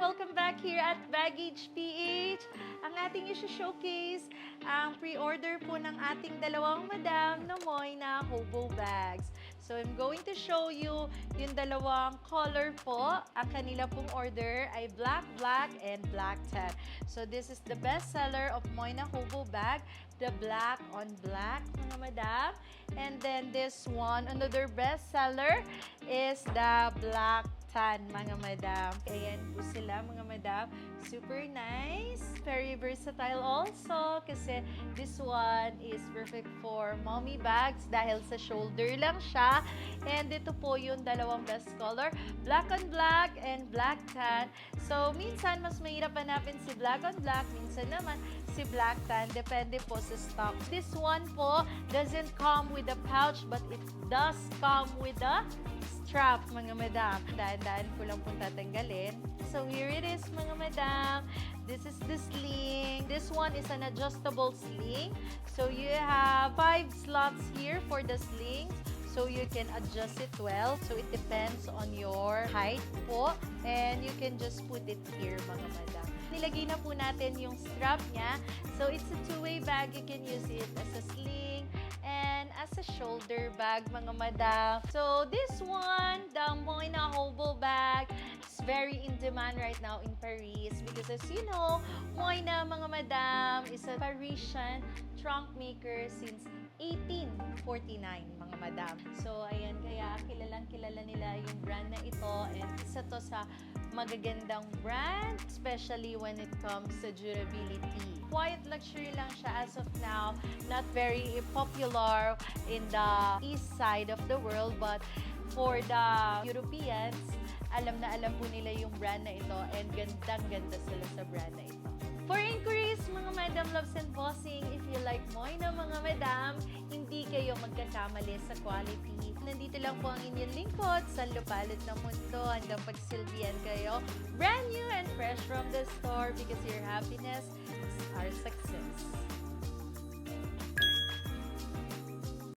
Welcome back here at Baggage PH. Ang ating i-showcase ang pre-order po ng ating dalawang madam na Moina Hobo Bags. So I'm going to show you yung dalawang color po. Ang kanila pong order ay black, black, and black tan. So this is the best seller of Moina Hobo Bag, the black on black, mga madam. And then this one, another best seller is the black tan, mga madam. Ayan po sila, mga madam. Super nice. Very versatile also kasi this one is perfect for mommy bags dahil sa shoulder lang siya. And ito po yung dalawang best color, black on black and black tan. So, minsan mas mahirap hanapin si black on black, minsan naman si black tan. Depende po sa stock. This one po doesn't come with a pouch but it does come with a strap, mga madam. Daan-daan ko lang po tatanggalin. So, here it is, mga madam. This is the sling. This one is an adjustable sling. So, you have 5 slots here for the sling. So, you can adjust it well. So, it depends on your height po. And you can just put it here, mga madam. Nilagay na po natin yung strap niya. So, it's a two-way bag. You can use it as a sling and as a shoulder bag, mga madam. So, this one, the Moina Hobo Bag, is very in demand right now in Paris because as you know, Moina, mga madam, is a Parisian trunk maker since 1849, mga madam. So, ayan, kaya kilalang-kilala nila yung brand na ito and isa to sa magagandang brand, especially when it comes to durability. Quiet luxury lang siya as of now, not very popular in the east side of the world, but for the Europeans, alam na alam po nila yung brand na ito and gandang-ganda sila sa brand na ito. For inquiries, mga madam loves and bossing, if you like Moina, mga madam, hindi kayo magkakamali sa quality. Nandito lang po ang inyong lingkod, San Lupalot ng mundo, hanggang pagsilbihan kayo. Brand new and fresh from the store because your happiness is our success.